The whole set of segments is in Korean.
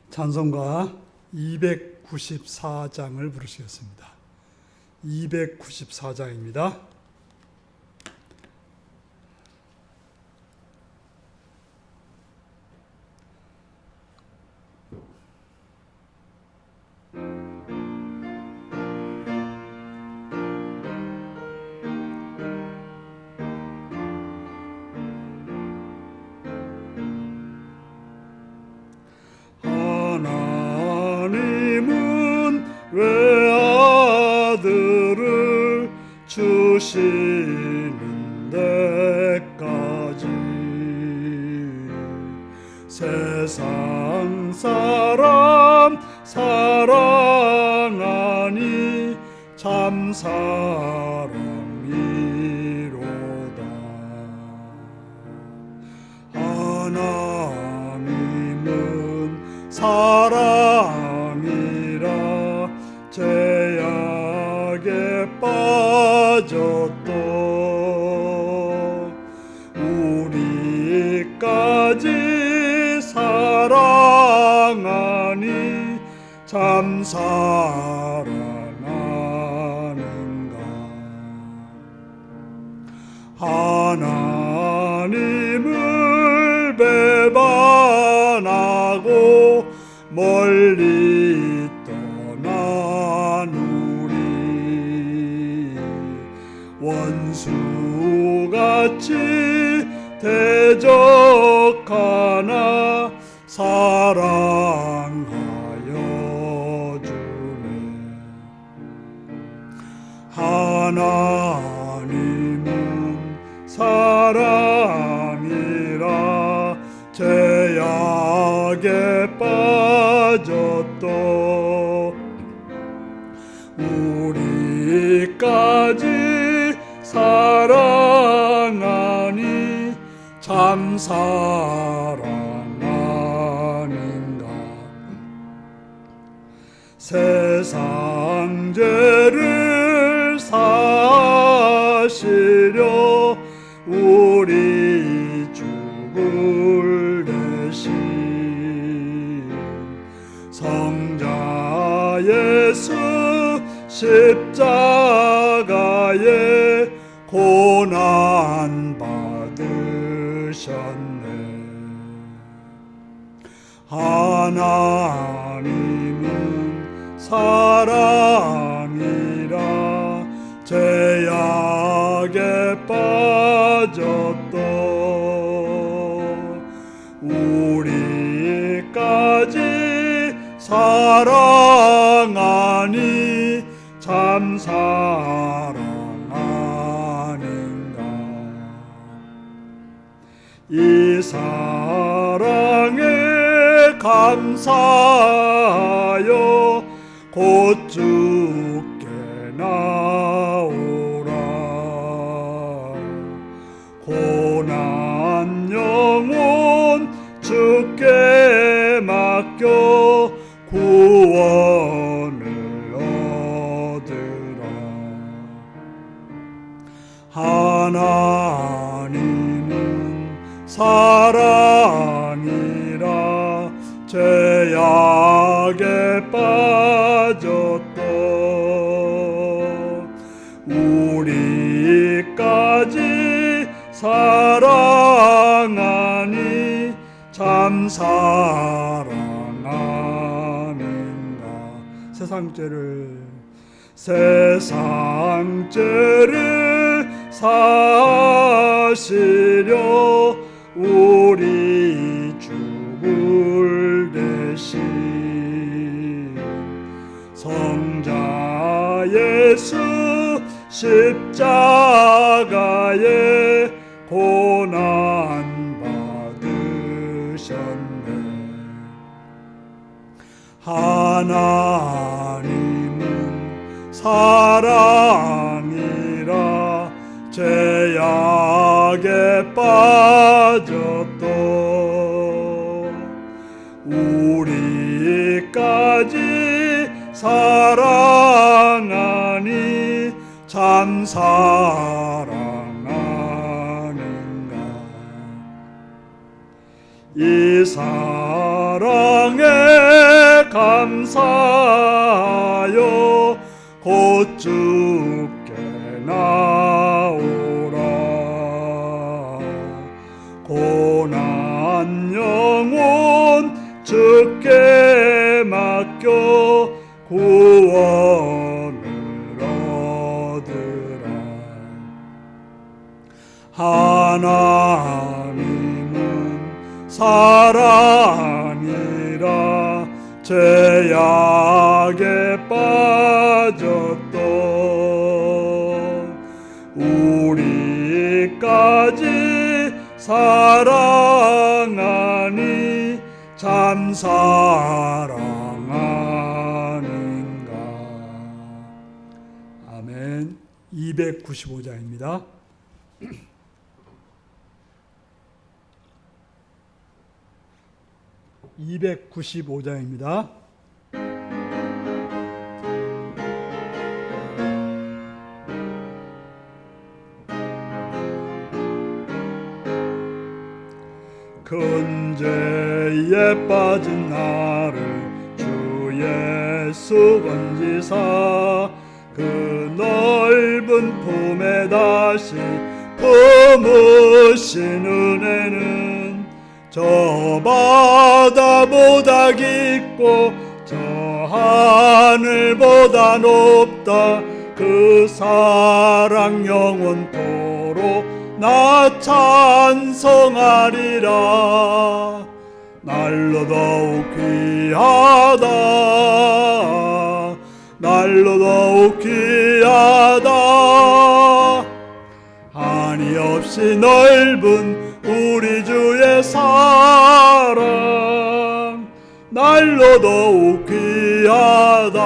찬송가 294장을 부르시겠습니다. 294장입니다. 하나님은 왜 아들을 주시는 데까지 세상 사람 사랑하니 참 사랑이로다. 하나님은 사랑이라 죄악에 빠졌도 우리까지 사랑하니 참 사랑하는가. 하나님을 배반하고 멀리 떠난 우리 원수같이 대적하나 사랑하여 주네. 하나님은 사랑이라 죄악에 빠졌도 우리까지 사랑하니 참 사랑하는가. 세상 죄를 사시려 우리 죽을 대신 성자 예수 십자가에 고난 받으셨네. 하나님은 사랑이라 죄악에 빠졌도 우리까지 사랑하니 참 사랑하는가. 이 사랑에 감사하여 곧 주께 나오라. 고난 영혼 주께 맡겨 구원을 얻으라. 하나님은 사랑이라 죄악에 빠졌도 우리까지 사랑하니 참 사랑하는가. 세상 죄를 사시려 우리 죽을 대신 성자 예수 십자가에 고난 받으셨네. 하나님은 사랑이라 죄악에 빠졌도 우리까지 사랑하니 참 사랑하는가. 이 사랑에 감사하여 곧 주께 나오라. 고난 영혼 주께 맡겨 구원을 얻으라. 하나님은 사랑이라 죄악에 빠졌던 우리까지 사랑하니 참 사랑 아닌가. 아멘. 295장입니다. (295장입니다) 큰 죄에 빠진 나를 주 예수 건지사 그 넓은 품에 다시 품으신 은혜는 저 바다보다 깊고 저 하늘보다 높다. 그 사랑 영원토록 나 찬송하리라. 날로 더욱 귀하다. 날로 더욱 귀하다. 한이 없이 넓은 우리 주의 사랑 날로 더욱 귀하다.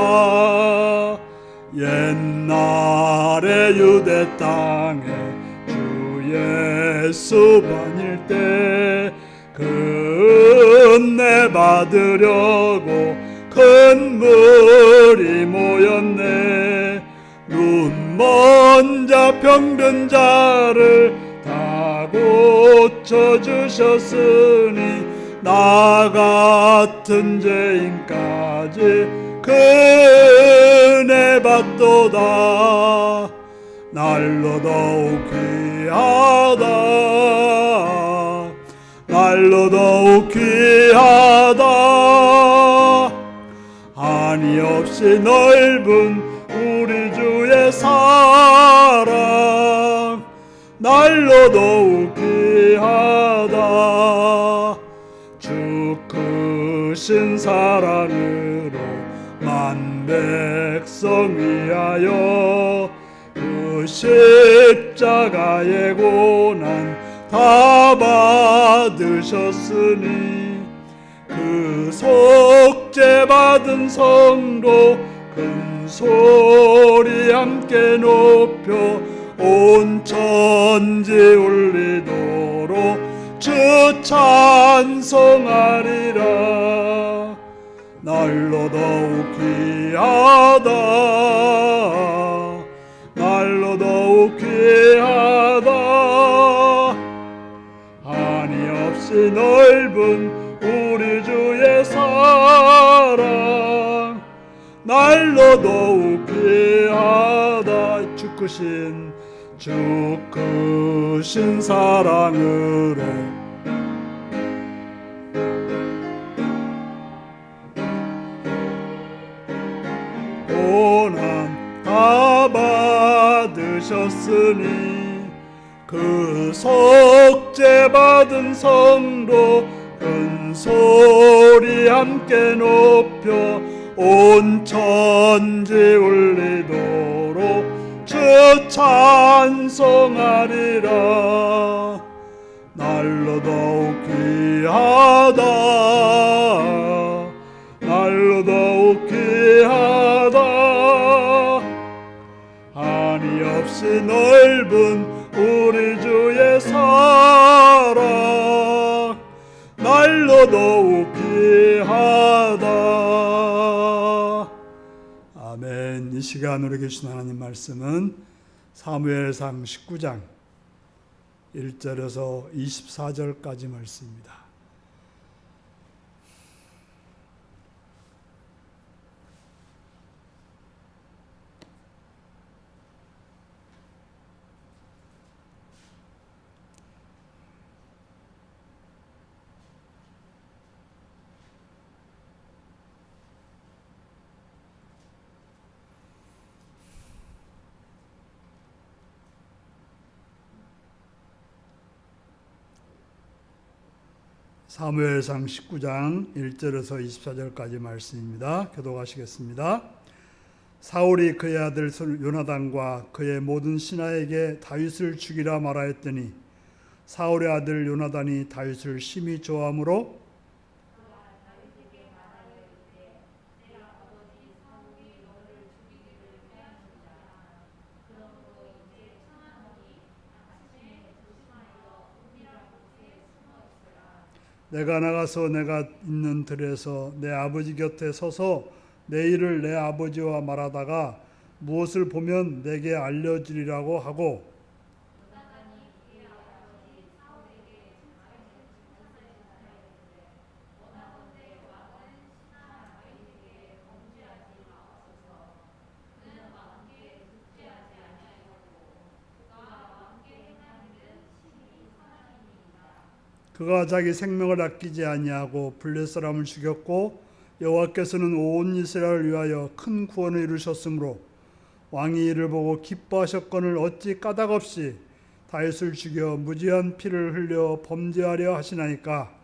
옛날에 유대 땅에 주 예수 반일 때 그 은혜 받으려고 큰 물이 모였네. 눈 먼 자 병든 자를 다 고쳐주셨으니 나 같은 죄인까지 그 은혜 받도다. 날로 더욱 귀하다. 날로 더욱 귀하다. 한이 없이 넓은 우리 주의 사랑 날로 더욱 귀하다. 주 크신 사랑으로 만 백성 위하여 그 십자가의 고난 다 받으셨으니 그 속죄 받은 성도 큰 소리 함께 높여 온 천지 울리도록 주 찬송하리라. 날로 더욱 귀하다. 날로 더욱 귀하다. 한이 없이 넓은 우리 주의 사랑 날로 더욱 귀하다. 주 크신 사랑으로 고난 다 받으셨으니 그 속죄 받은 성도 큰 소리 함께 높여 온 천지 울리도록 주 찬송하리라. 날로 더욱 귀하다. 날로 더욱 귀하다. 한이 없이 넓은 우리 주의 사랑 날로 더욱 귀하다. 아멘. 이 시간 우리 계신 하나님 말씀은 사무엘상 19장 1절에서 24절까지 말씀입니다. 사무엘상 19장 1절에서 24절까지 말씀입니다. 교독하시겠습니다. 사울이 그의 아들 요나단과 그의 모든 신하에게 다윗을 죽이라 말하였더니 사울의 아들 요나단이 다윗을 심히 좋아하므로 내가 나가서 내가 있는 들에서 내 아버지 곁에 서서 내 일을 내 아버지와 말하다가 무엇을 보면 내게 알려주리라고 하고 그가 자기 생명을 아끼지 아니하고 블레 사람을 죽였고 여호와께서는 온 이스라엘을 위하여 큰 구원을 이루셨으므로 왕이 이를 보고 기뻐하셨거늘 어찌 까닭없이 다윗을 죽여 무지한 피를 흘려 범죄하려 하시나이까.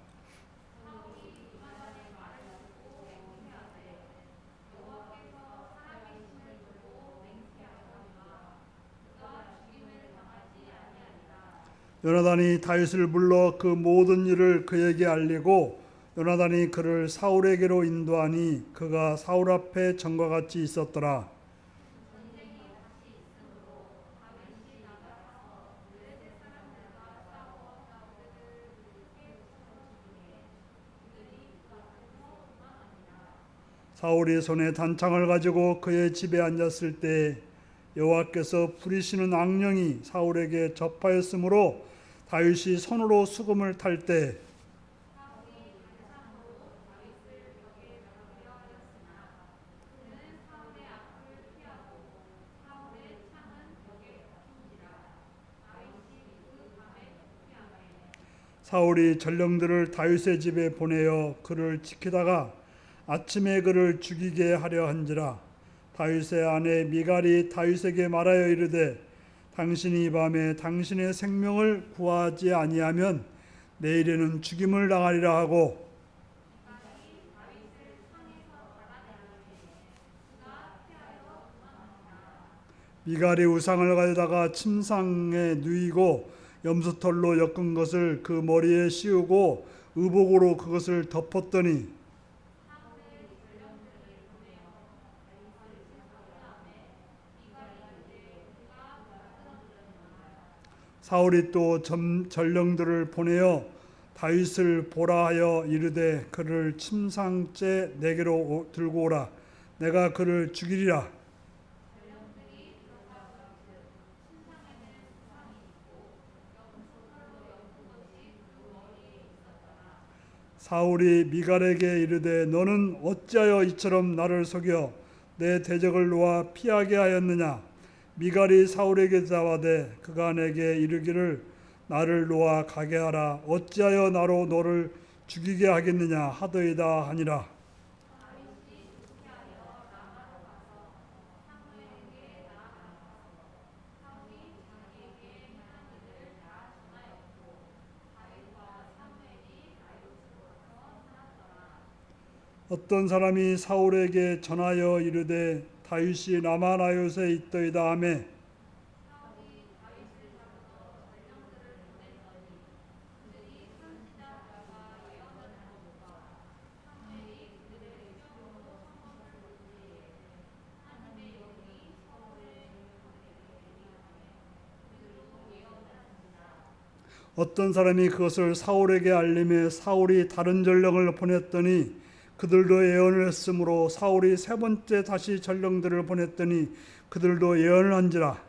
요나단이 다윗을 불러 그 모든 일을 그에게 알리고 요나단이 그를 사울에게로 인도하니 그가 사울 앞에 전과 같이 있었더라. 사울이 손에 단창을 가지고 그의 집에 앉았을 때 여호와께서 부리시는 악령이 사울에게 접하였으므로 다윗이 손으로 수금을 탈 때 사울이 전령들을 다윗의 집에 보내어 그를 지키다가 아침에 그를 죽이게 하려 한지라. 다윗의 아내 미갈이 다윗에게 말하여 이르되 당신이 이 밤에 당신의 생명을 구하지 아니하면 내일에는 죽임을 당하리라 하고 미갈이 우상을 가져다가 침상에 누이고 염소털로 엮은 것을 그 머리에 씌우고 의복으로 그것을 덮었더니 사울이 또 전령들을 보내어 다윗을 보라 하여 이르되 그를 침상째 내게로 들고 오라. 내가 그를 죽이리라. 사울이 미갈에게 이르되 너는 어찌하여 이처럼 나를 속여 내 대적을 놓아 피하게 하였느냐. 미갈이 사울에게 대답하되 그가 내게 이르기를 나를 놓아 가게 하라. 어찌하여 나로 너를 죽이게 하겠느냐 하더이다 하니라. 어떤 사람이 사울에게 전하여 이르되 다윗이 라마나요스에 있더이다 하며 어떤 사람이 그것을 사울에게 알림해 사울이 다른 전령을 보냈더니 그들도 예언을 했으므로 사울이 세 번째 다시 전령들을 보냈더니 그들도 예언을 한지라.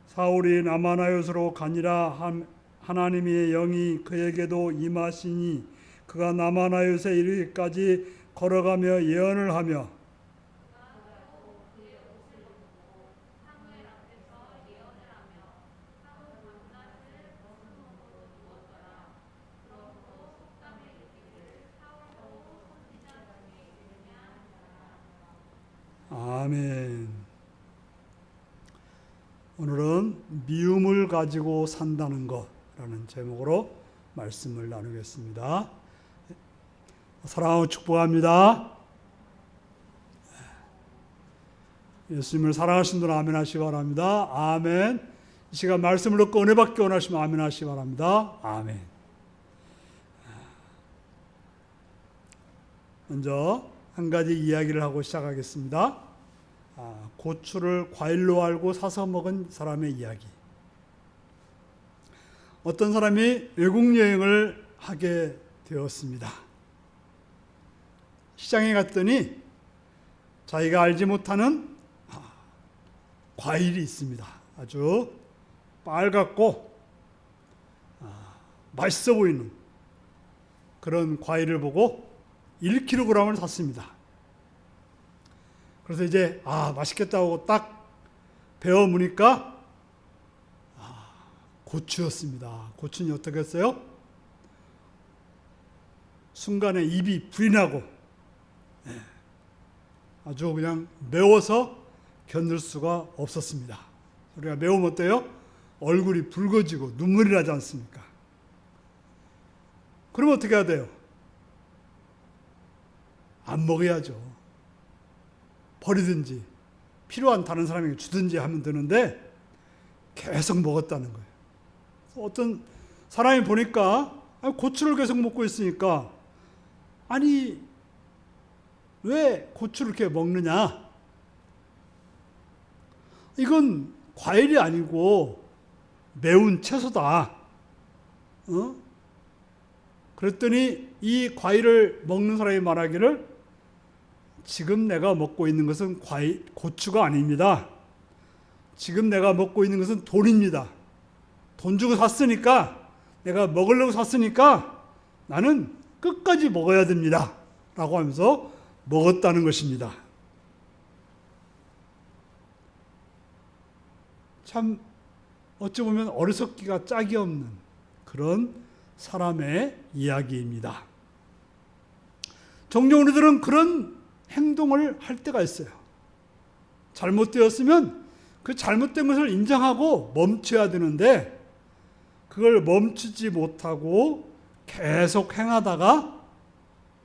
사울이 라마나요스로 가니라 하나님의 영이 그에게도 임하시니 그가 라마나요스에 이르기까지 걸어가며 예언을 하며 아멘. 오늘은 미움을 가지고 산다는 것라는 제목으로 말씀을 나누겠습니다. 사랑하고 축복합니다. 예수님을 사랑하신 분은 아멘 하시기 바랍니다. 아멘. 이 시간 말씀을 듣고 은혜 받기 원하시면 아멘 하시기 바랍니다. 아멘. 먼저 한 가지 이야기를 하고 시작하겠습니다. 고추를 과일로 알고 사서 먹은 사람의 이야기. 어떤 사람이 외국 여행을 하게 되었습니다. 시장에 갔더니 자기가 알지 못하는 과일이 있습니다. 아주 빨갛고 맛있어 보이는 그런 과일을 보고 1kg을 샀습니다. 그래서 이제 맛있겠다고 딱 베어 무니까 고추였습니다. 고추는 어떻게 했어요? 순간에 입이 불이 나고 아주 그냥 매워서 견딜 수가 없었습니다. 우리가 매우면 어때요? 얼굴이 붉어지고 눈물이 나지 않습니까? 그러면 어떻게 해야 돼요? 안 먹어야죠. 버리든지 필요한 다른 사람에게 주든지 하면 되는데 계속 먹었다는 거예요. 어떤 사람이 보니까 고추를 계속 먹고 있으니까 아니 왜 고추를 이렇게 먹느냐? 이건 과일이 아니고 매운 채소다. 그랬더니 이 과일을 먹는 사람이 말하기를 지금 내가 먹고 있는 것은 고추가 아닙니다. 지금 내가 먹고 있는 것은 돈입니다. 돈 주고 샀으니까 내가 먹으려고 샀으니까 나는 끝까지 먹어야 됩니다. 라고 하면서 먹었다는 것입니다. 참 어찌 보면 어리석기가 짝이 없는 그런 사람의 이야기입니다. 종종 우리들은 그런 행동을 할 때가 있어요. 잘못되었으면 그 잘못된 것을 인정하고 멈춰야 되는데 그걸 멈추지 못하고 계속 행하다가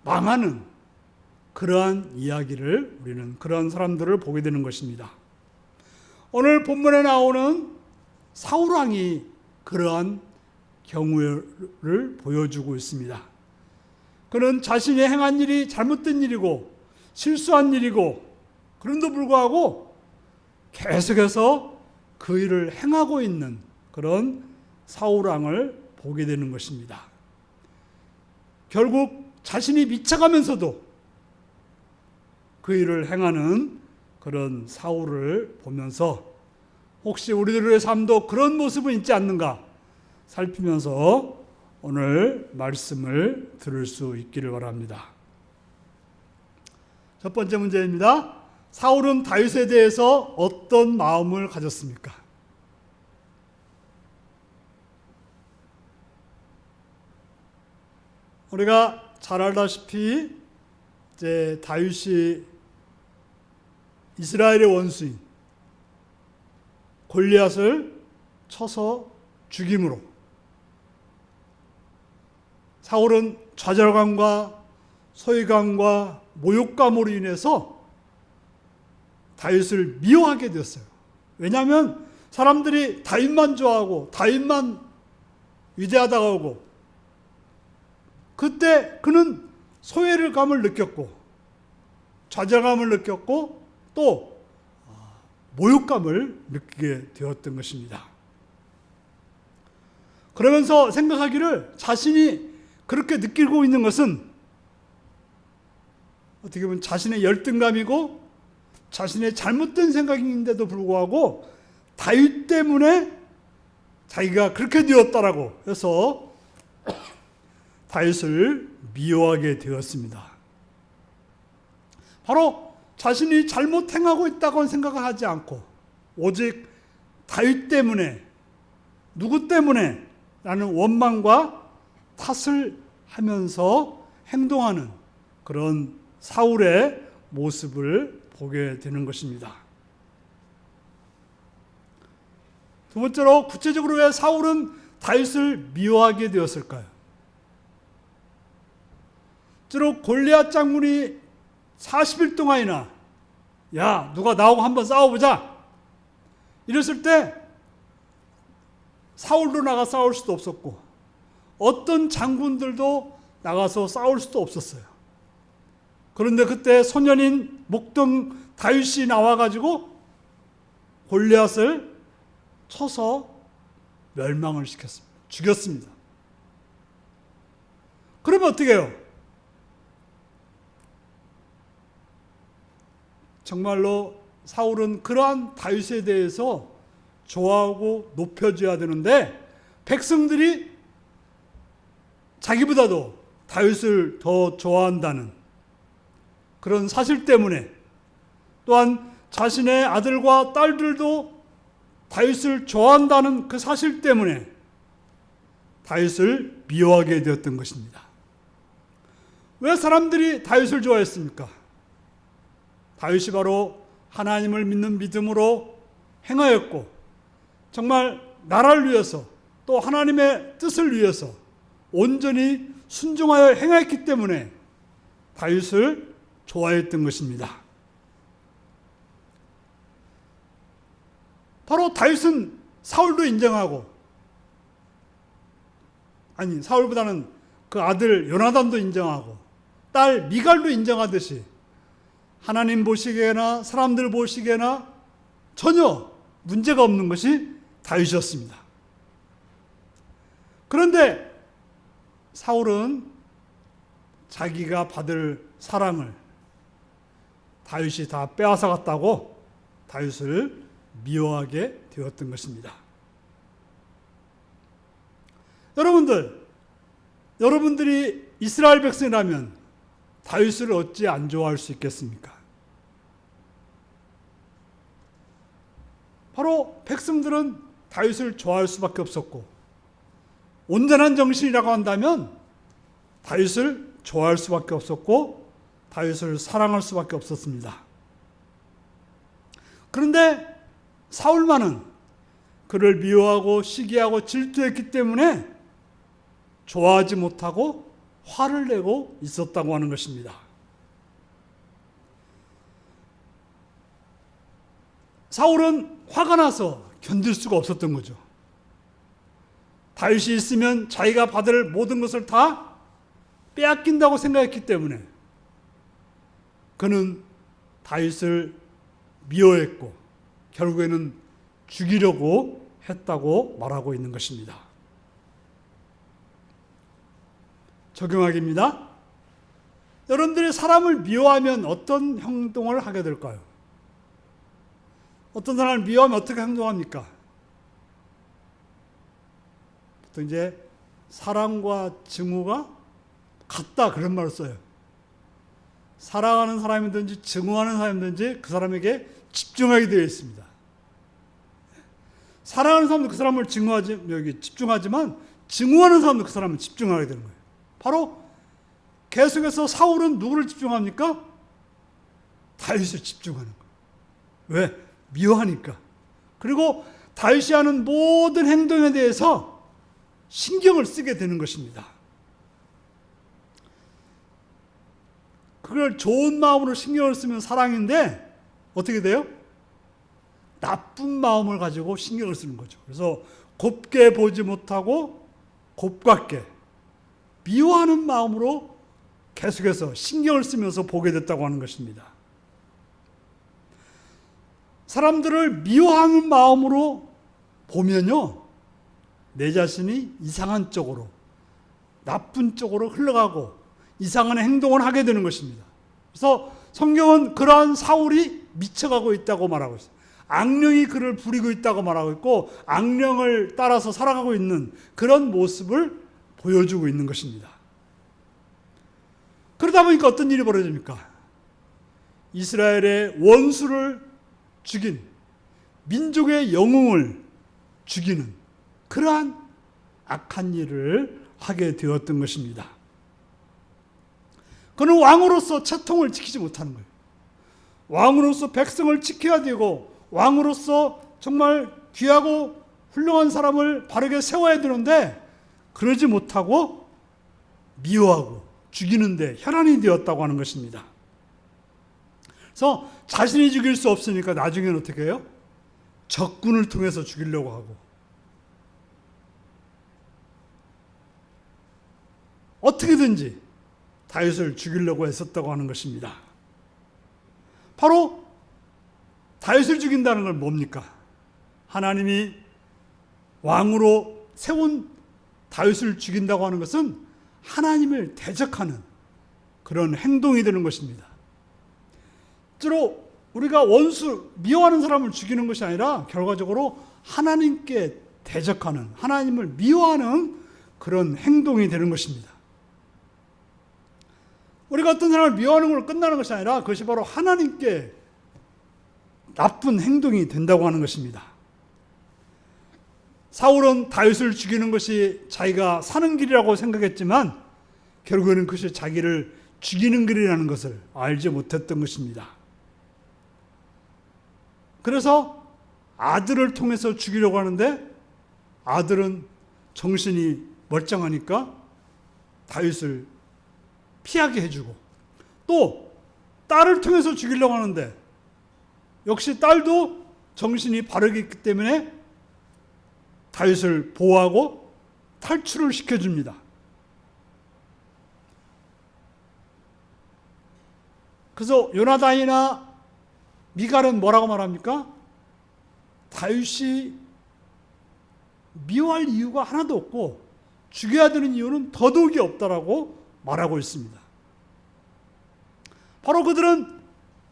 망하는 그러한 이야기를 우리는 그런 사람들을 보게 되는 것입니다. 오늘 본문에 나오는 사울왕이 그러한 경우를 보여주고 있습니다. 그는 자신이 행한 일이 잘못된 일이고 실수한 일이고 그런데도 불구하고 계속해서 그 일을 행하고 있는 그런 사울왕을 보게 되는 것입니다. 결국 자신이 미쳐가면서도 그 일을 행하는 그런 사울을 보면서 혹시 우리들의 삶도 그런 모습은 있지 않는가 살피면서 오늘 말씀을 들을 수 있기를 바랍니다. 첫 번째 문제입니다. 사울은 다윗에 대해서 어떤 마음을 가졌습니까? 우리가 잘 알다시피 이제 다윗이 이스라엘의 원수인 골리앗을 쳐서 죽임으로 사울은 좌절감과 소외감과 모욕감으로 인해서 다윗을 미워하게 되었어요. 왜냐하면 사람들이 다윗만 좋아하고 다윗만 위대하다고 하고 그때 그는 소외감을 느꼈고 좌절감을 느꼈고 또 모욕감을 느끼게 되었던 것입니다. 그러면서 생각하기를 자신이 그렇게 느끼고 있는 것은 어떻게 보면 자신의 열등감이고 자신의 잘못된 생각인데도 불구하고 다윗 때문에 자기가 그렇게 되었다라고 해서 다윗을 미워하게 되었습니다. 바로 자신이 잘못 행하고 있다고 생각을 하지 않고 오직 다윗 때문에 누구 때문에 라는 원망과 탓을 하면서 행동하는 그런 사울의 모습을 보게 되는 것입니다. 두 번째로 구체적으로 왜 사울은 다윗을 미워하게 되었을까요? 주로 골리앗 장군이 40일 동안이나 야 누가 나오고 한번 싸워보자 이랬을 때 사울도 나가 싸울 수도 없었고 어떤 장군들도 나가서 싸울 수도 없었어요. 그런데 그때 소년인 목동 다윗이 나와가지고 골리앗을 쳐서 멸망을 시켰습니다. 죽였습니다. 그러면 어떻게 해요? 정말로 사울은 그러한 다윗에 대해서 좋아하고 높여줘야 되는데 백성들이 자기보다도 다윗을 더 좋아한다는 그런 사실 때문에 또한 자신의 아들과 딸들도 다윗을 좋아한다는 그 사실 때문에 다윗을 미워하게 되었던 것입니다. 왜 사람들이 다윗을 좋아했습니까? 다윗이 바로 하나님을 믿는 믿음으로 행하였고 정말 나라를 위해서 또 하나님의 뜻을 위해서 온전히 순종하여 행하였기 때문에 다윗을 좋아했던 것입니다. 바로 다윗은 사울도 인정하고 사울보다는 그 아들 요나단도 인정하고 딸 미갈도 인정하듯이 하나님 보시기에나 사람들 보시기에나 전혀 문제가 없는 것이 다윗이었습니다. 그런데 사울은 자기가 받을 사랑을 다윗이 다 빼앗아갔다고 다윗을 미워하게 되었던 것입니다. 여러분들이 이스라엘 백성이라면 다윗을 어찌 안 좋아할 수 있겠습니까? 바로 백성들은 다윗을 좋아할 수밖에 없었고 온전한 정신이라고 한다면 다윗을 좋아할 수밖에 없었고 다윗을 사랑할 수밖에 없었습니다. 그런데 사울만은 그를 미워하고 시기하고 질투했기 때문에 좋아하지 못하고 화를 내고 있었다고 하는 것입니다. 사울은 화가 나서 견딜 수가 없었던 거죠. 다윗이 있으면 자기가 받을 모든 것을 다 빼앗긴다고 생각했기 때문에 그는 다윗을 미워했고 결국에는 죽이려고 했다고 말하고 있는 것입니다. 적용하기입니다. 여러분들이 사람을 미워하면 어떤 행동을 하게 될까요? 어떤 사람을 미워하면 어떻게 행동합니까? 보통 이제 사랑과 증오가 같다 그런 말을 써요. 사랑하는 사람이든지 증오하는 사람이든지 그 사람에게 집중하게 되어 있습니다. 사랑하는 사람도 그 사람을 집중하지만 증오하는 사람도 그 사람을 집중하게 되는 거예요. 바로 계속해서 사울은 누구를 집중합니까? 다윗을 집중하는 거예요. 왜? 미워하니까. 그리고 다윗이 하는 모든 행동에 대해서 신경을 쓰게 되는 것입니다. 그걸 좋은 마음으로 신경을 쓰면 사랑인데 어떻게 돼요? 나쁜 마음을 가지고 신경을 쓰는 거죠. 그래서 곱게 보지 못하고 곱깝게 미워하는 마음으로 계속해서 신경을 쓰면서 보게 됐다고 하는 것입니다. 사람들을 미워하는 마음으로 보면요, 내 자신이 이상한 쪽으로, 나쁜 쪽으로 흘러가고 이상한 행동을 하게 되는 것입니다. 그래서 성경은 그러한 사울이 미쳐가고 있다고 말하고 있어요. 악령이 그를 부리고 있다고 말하고 있고 악령을 따라서 살아가고 있는 그런 모습을 보여주고 있는 것입니다. 그러다 보니까 어떤 일이 벌어집니까? 이스라엘의 원수를 죽인, 민족의 영웅을 죽이는 그러한 악한 일을 하게 되었던 것입니다. 그는 왕으로서 채통을 지키지 못하는 거예요. 왕으로서 백성을 지켜야 되고 왕으로서 정말 귀하고 훌륭한 사람을 바르게 세워야 되는데 그러지 못하고 미워하고 죽이는데 혈안이 되었다고 하는 것입니다. 그래서 자신이 죽일 수 없으니까 나중에는 어떻게 해요? 적군을 통해서 죽이려고 하고 어떻게든지 다윗을 죽이려고 했었다고 하는 것입니다. 바로 다윗을 죽인다는 건 뭡니까? 하나님이 왕으로 세운 다윗을 죽인다고 하는 것은 하나님을 대적하는 그런 행동이 되는 것입니다. 주로 우리가 원수, 미워하는 사람을 죽이는 것이 아니라 결과적으로 하나님께 대적하는, 하나님을 미워하는 그런 행동이 되는 것입니다. 우리가 어떤 사람을 미워하는 걸로 끝나는 것이 아니라 그것이 바로 하나님께 나쁜 행동이 된다고 하는 것입니다. 사울은 다윗을 죽이는 것이 자기가 사는 길이라고 생각했지만 결국에는 그것이 자기를 죽이는 길이라는 것을 알지 못했던 것입니다. 그래서 아들을 통해서 죽이려고 하는데 아들은 정신이 멀쩡하니까 다윗을 피하게 해주고 또 딸을 통해서 죽이려고 하는데 역시 딸도 정신이 바르게 있기 때문에 다윗을 보호하고 탈출을 시켜줍니다. 그래서 요나단이나 미갈은 뭐라고 말합니까? 다윗이 미워할 이유가 하나도 없고 죽여야 되는 이유는 더더욱이 없다라고 말하고 있습니다. 바로 그들은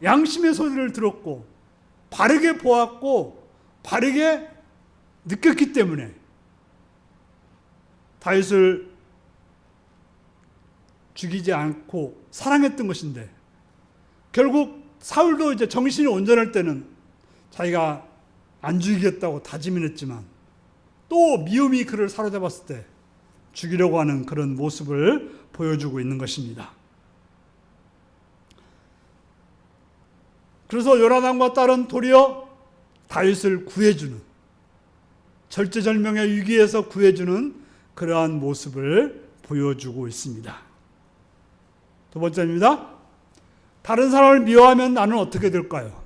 양심의 소리를 들었고 바르게 보았고 바르게 느꼈기 때문에 다윗을 죽이지 않고 사랑했던 것인데 결국 사울도 이제 정신이 온전할 때는 자기가 안 죽이겠다고 다짐을 했지만 또 미움이 그를 사로잡았을 때 죽이려고 하는 그런 모습을 보여주고 있는 것입니다. 그래서 요나단과 딸은 도리어 다윗을 구해주는, 절체절명의 위기에서 구해주는 그러한 모습을 보여주고 있습니다. 두 번째입니다. 다른 사람을 미워하면 나는 어떻게 될까요?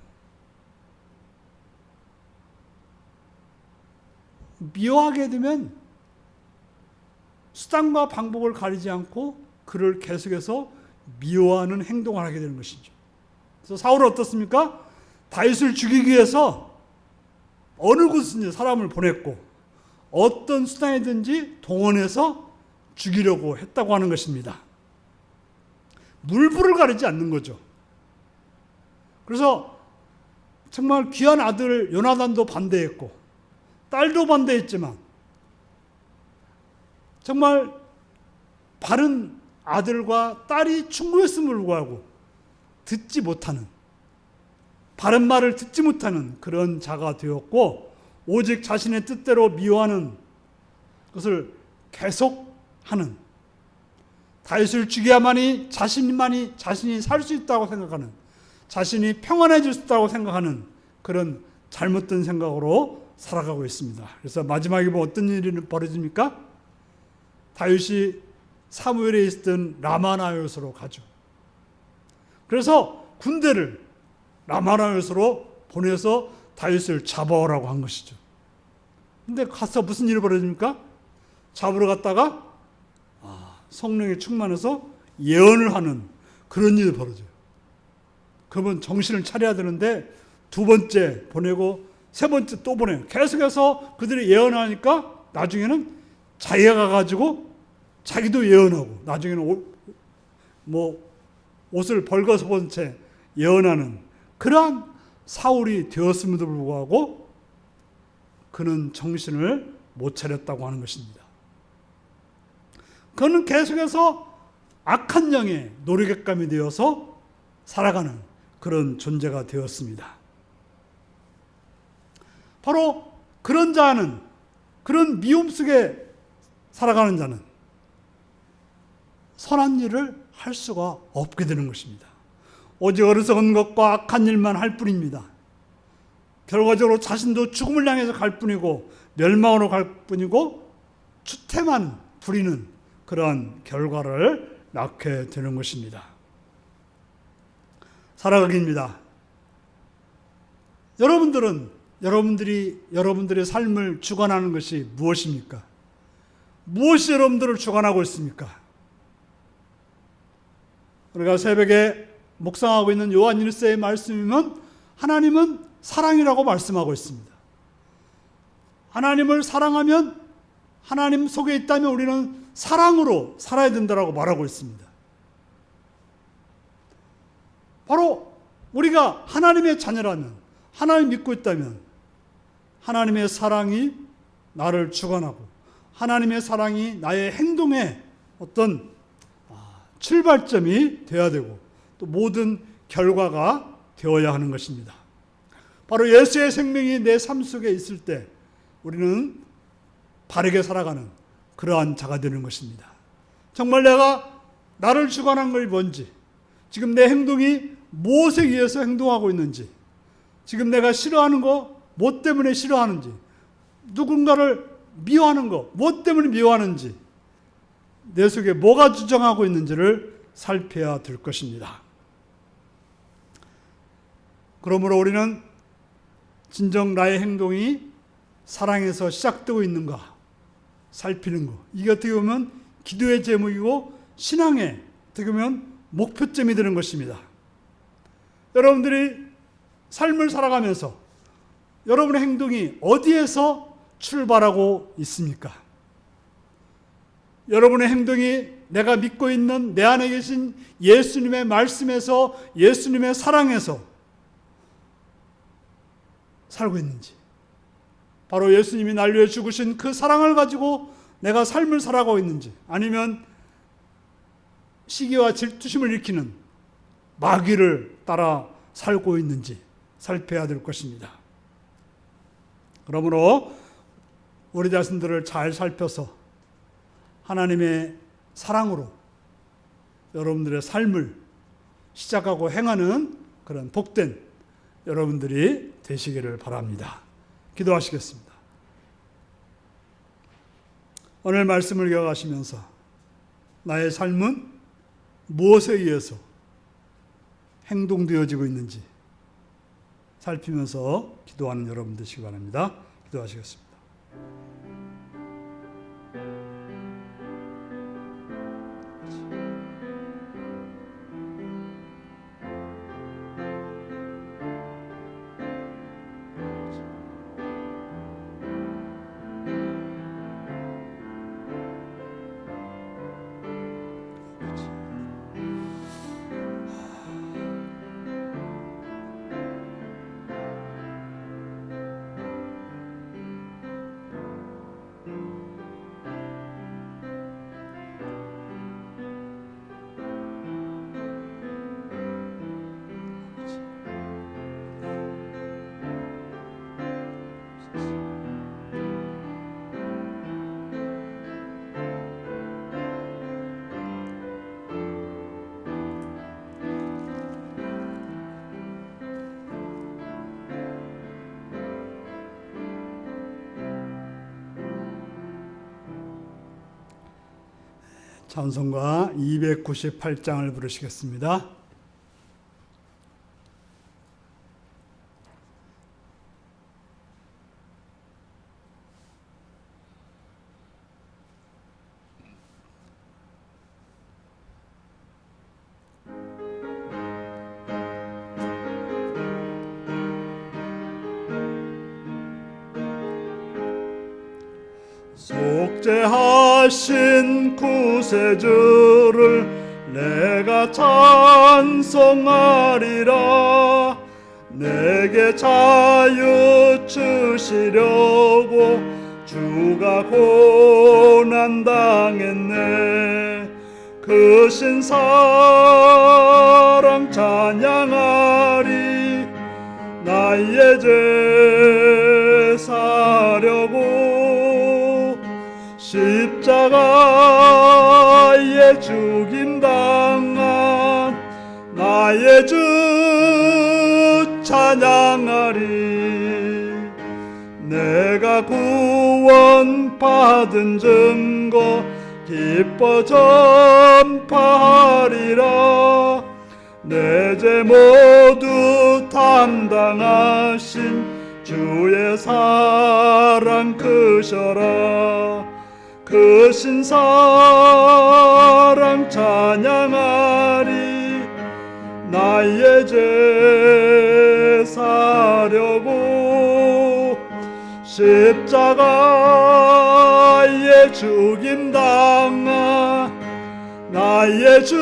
미워하게 되면 수단과 방법을 가리지 않고 그를 계속해서 미워하는 행동을 하게 되는 것이죠. 그래서 사울은 어떻습니까? 다윗을 죽이기 위해서 어느 곳든지 사람을 보냈고 어떤 수단이든지 동원해서 죽이려고 했다고 하는 것입니다. 물불을 가리지 않는 거죠. 그래서 정말 귀한 아들 요나단도 반대했고 딸도 반대했지만 정말 바른 아들과 딸이 충고했음을 불구하고 듣지 못하는, 바른 말을 듣지 못하는 그런 자가 되었고 오직 자신의 뜻대로 미워하는 것을 계속하는, 다윗을 죽여야만이 자신이 살 수 있다고 생각하는, 자신이 평안해질 수 있다고 생각하는 그런 잘못된 생각으로 살아가고 있습니다. 그래서 마지막에 보면 어떤 일이 벌어집니까? 다윗이 사무엘에 있던 라마나요스로 가죠. 그래서 군대를 라마나요스로 보내서 다윗을 잡아오라고 한 것이죠. 근데 가서 무슨 일이 벌어집니까? 잡으러 갔다가 성령이 충만해서 예언을 하는 그런 일이 벌어져요. 그러면 정신을 차려야 되는데 두 번째 보내고 세 번째 또 보내요. 계속해서 그들이 예언하니까 나중에는 자기가 가가지고 자기도 예언하고 나중에는 옷을 벌거서 본 채 예언하는 그러한 사울이 되었음에도 불구하고 그는 정신을 못 차렸다고 하는 것입니다. 그는 계속해서 악한 영의 노리객감이 되어서 살아가는 그런 존재가 되었습니다. 바로 그런 자는, 그런 미움 속에 살아가는 자는 선한 일을 할 수가 없게 되는 것입니다. 오직 어리석은 것과 악한 일만 할 뿐입니다. 결과적으로 자신도 죽음을 향해서 갈 뿐이고 멸망으로 갈 뿐이고 추태만 부리는 그러한 결과를 낳게 되는 것입니다. 살아가기입니다. 여러분들의 삶을 주관하는 것이 무엇입니까? 무엇이 여러분들을 주관하고 있습니까? 우리가 새벽에 묵상하고 있는 요한 1서의 말씀이면 하나님은 사랑이라고 말씀하고 있습니다. 하나님을 사랑하면, 하나님 속에 있다면 우리는 사랑으로 살아야 된다고 말하고 있습니다. 바로 우리가 하나님의 자녀라면, 하나님 믿고 있다면 하나님의 사랑이 나를 주관하고 하나님의 사랑이 나의 행동의 어떤 출발점이 되어야 되고 또 모든 결과가 되어야 하는 것입니다. 바로 예수의 생명이 내 삶 속에 있을 때 우리는 바르게 살아가는 그러한 자가 되는 것입니다. 정말 내가 나를 주관한 것이 뭔지, 지금 내 행동이 무엇에 의해서 행동하고 있는지, 지금 내가 싫어하는 거 뭐 때문에 싫어하는지, 누군가를 미워하는 거 뭐 때문에 미워하는지, 내 속에 뭐가 주장하고 있는지를 살펴야 될 것입니다. 그러므로 우리는 진정 나의 행동이 사랑에서 시작되고 있는가 살피는 거, 이게 어떻게 보면 기도의 제목이고 신앙의 어떻게 보면 목표점이 되는 것입니다. 여러분들이 삶을 살아가면서 여러분의 행동이 어디에서 출발하고 있습니까? 여러분의 행동이 내가 믿고 있는 내 안에 계신 예수님의 말씀에서, 예수님의 사랑에서 살고 있는지, 바로 예수님이 날 위해 죽으신 그 사랑을 가지고 내가 삶을 살아가고 있는지, 아니면 시기와 질투심을 일으키는 마귀를 따라 살고 있는지 살펴야 될 것입니다. 그러므로 우리 자신들을 잘 살펴서 하나님의 사랑으로 여러분들의 삶을 시작하고 행하는 그런 복된 여러분들이 되시기를 바랍니다. 기도하시겠습니다. 오늘 말씀을 기억하시면서 나의 삶은 무엇에 의해서 행동되어지고 있는지 살피면서 기도하는 여러분 되시기 바랍니다. 기도하시겠습니다. 찬송가 298장을 부르시겠습니다. 속죄하신 구세주를 내가 찬송하리라. 내게 자유 주시려고 주가 고난 당했네. 그 신사랑 찬양하리. 나의 죄 사려고 십자가에 죽임당한 나의 나의 주 찬양하리. 내가 구원받은 증거 기뻐 전파하리라. 내 죄 모두 담당하신 주의 사랑 크셔라. 크신 사랑 찬양하리. 나의 죄 사려고 십자가에 죽임당한 나의 주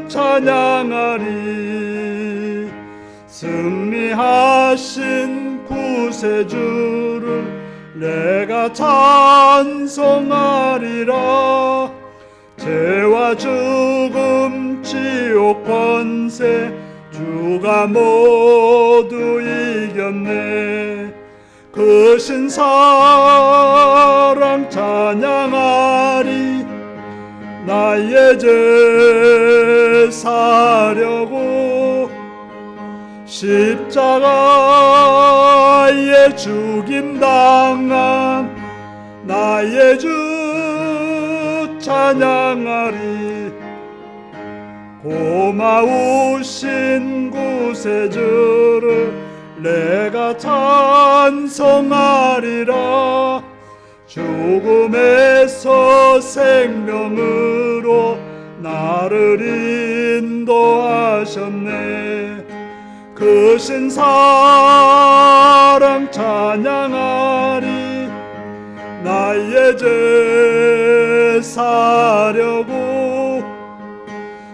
찬양하리. 승리하신 구세주를 내가 찬송하리라. 죄와 죽음 지옥 권세 주가 모두 이겼네. 크신 사랑 찬양하리. 나의 죄 사려고 십자가에 죽임당한 나의 주 찬양하리. 고마우신 구세주를 내가 찬송하리라. 죽음에서 생명으로 나를 인도하셨네. 크신 사랑 찬양하리. 나의 죄 사려고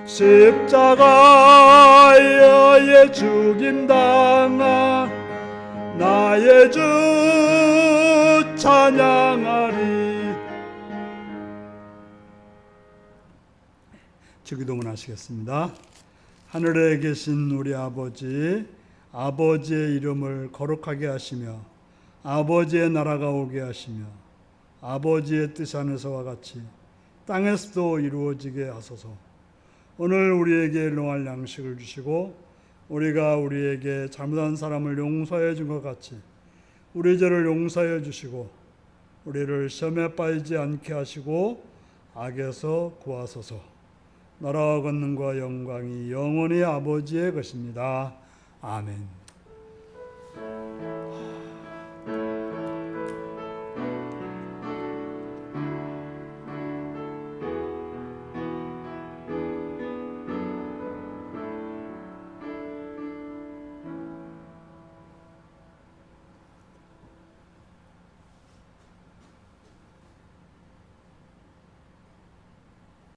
십자가에 죽임당한 나의 주 찬양하리. 주기도문 하시겠습니다. 하늘에 계신 우리 아버지, 아버지의 이름을 거룩하게 하시며 아버지의 나라가 오게 하시며 아버지의 뜻 안에서와 같이 땅에서도 이루어지게 하소서. 오늘 우리에게 일용할 양식을 주시고 우리가 우리에게 잘못한 사람을 용서해 준 것 같이 우리 죄를 용서해 주시고 우리를 시험에 빠지지 않게 하시고 악에서 구하소서. 나라와 권능과 영광이 영원히 아버지의 것입니다. 아멘.